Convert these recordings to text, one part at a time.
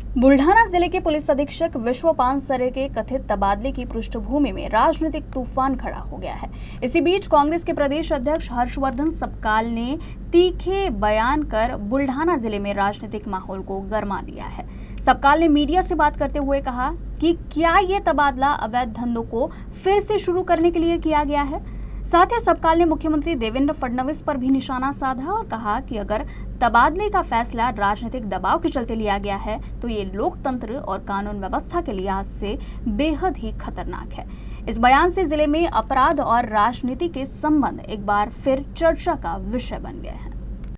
बुल्ढाना जिले के पुलिस अधीक्षक विश्वपाल सरे के कथित तबादले की पृष्ठभूमि में राजनीतिक तूफान खड़ा हो गया है। इसी बीच कांग्रेस के प्रदेश अध्यक्ष हर्षवर्धन सबकाल ने तीखे बयान कर बुल्ढाना जिले में राजनीतिक माहौल को गरमा दिया है। सबकाल ने मीडिया से बात करते हुए कहा कि क्या ये तबादला अवैध धंधों को फिर से शुरू करने के लिए किया गया है। साथ ही सबकाल ने मुख्यमंत्री देवेंद्र फडणवीस पर भी निशाना साधा और कहा कि अगर तबादले का फैसला राजनीतिक दबाव के चलते लिया गया है तो ये लोकतंत्र और कानून व्यवस्था के लिहाज से बेहद ही खतरनाक है। इस बयान से जिले में अपराध और राजनीति के संबंध एक बार फिर चर्चा का विषय बन गए हैं।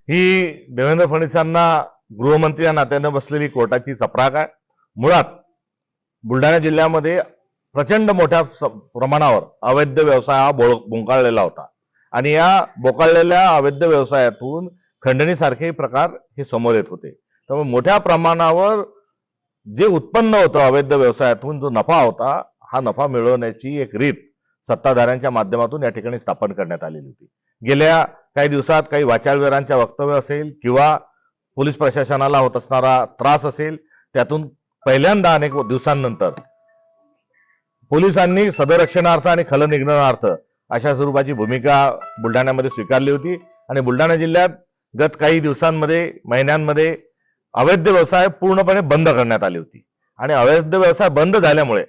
ही देवेंद्र फडणवीसांना गृहमंत्री या नात्याने बसलेली कोर्टाची चपराक आहे। मुळात बुलढाणा जिल्ह्यामध्ये प्रचंड मोठ्या प्रमाणावर अवैध व्यवसाय हा बोकाळलेला होता आणि या बोकाळलेल्या अवैध व्यवसायातून खंडणीसारखे प्रकार हे समोर येत होते। त्यामुळे मोठ्या प्रमाणावर जे उत्पन्न होतं अवैध व्यवसायातून जो नफा होता हा नफा मिळवण्याची एक रीत सत्ताधाऱ्यांच्या माध्यमातून या ठिकाणी स्थापन करण्यात आलेली होती। गेल्या काही दिवसात काही वाचाळवीरांच्या वक्तव्य असेल किंवा पोलीस प्रशासनाला होत असणारा त्रास असेल, त्यातून पहिल्यांदा अनेक दिवसांनंतर पोलिसांनी सदरक्षणार्थ आणि खलनिग्रहणार्थ अशा स्वरूपाची भूमिका बुलढाण्यामध्ये स्वीकारली होती आणि बुलढाणा जिल्ह्यात गत काही दिवसांमध्ये महिन्यांमध्ये अवैध व्यवसाय पूर्णपणे बंद करण्यात आली होती आणि अवैध व्यवसाय बंद झाल्यामुळे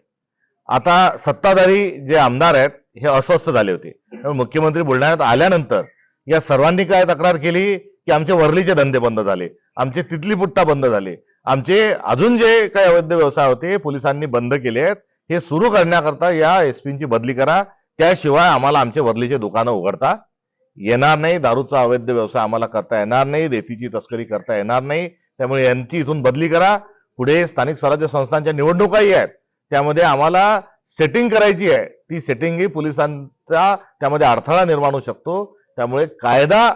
आता सत्ताधारी जे आमदार आहेत हे अस्वस्थ झाले होते। मुख्यमंत्री बुलढाण्यात आल्यानंतर या सर्वांनी काय तक्रार केली की आमचे वर्लीचे धंदे बंद झाले, आमचे तितली पुट्टा बंद झाले, आमचे अजून जे काही अवैध व्यवसाय होते पोलिसांनी बंद केले आहेत, हे सुरू करण्याकरता या एसपींची बदली करा, त्याशिवाय आम्हाला आमचे वर्लीचे दुकानं उघडता येणार नाही, दारूचा अवैध व्यवसाय आम्हाला करता येणार नाही, रेतीची तस्करी करता येणार नाही, त्यामुळे यांची इथून बदली करा। पुढे स्थानिक स्वराज्य संस्थांच्या निवडणुकाही आहेत, त्यामध्ये आम्हाला सेटिंग करायची आहे, ती सेटिंग ही पोलिसांचा त्यामध्ये अडथळा निर्माण होऊ शकतो। त्यामुळे कायदा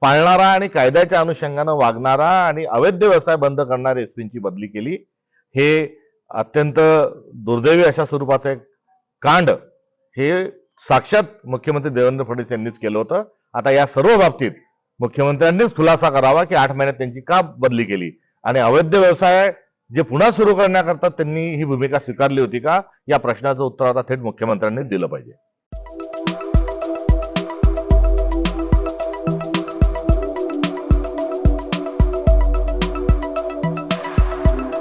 पाळणारा आणि कायद्याच्या अनुषंगाने वागणारा आणि अवैध व्यवसाय बंद करणाऱ्या एसपींची बदली केली। हे अत्यंत दुर्दैवी अशा स्वरूपाचं एक कांड हे साक्षात मुख्यमंत्री देवेंद्र फडणवीस यांनीच केलं होतं। आता या सर्व बाबतीत मुख्यमंत्र्यांनीच खुलासा करावा की 8 महिन्यात त्यांची का बदली केली आणि अवैध व्यवसाय जे पुन्हा सुरू करण्याकरता त्यांनी ही भूमिका स्वीकारली होती का, या प्रश्नाचं उत्तर आता थेट मुख्यमंत्र्यांनी दिलं पाहिजे।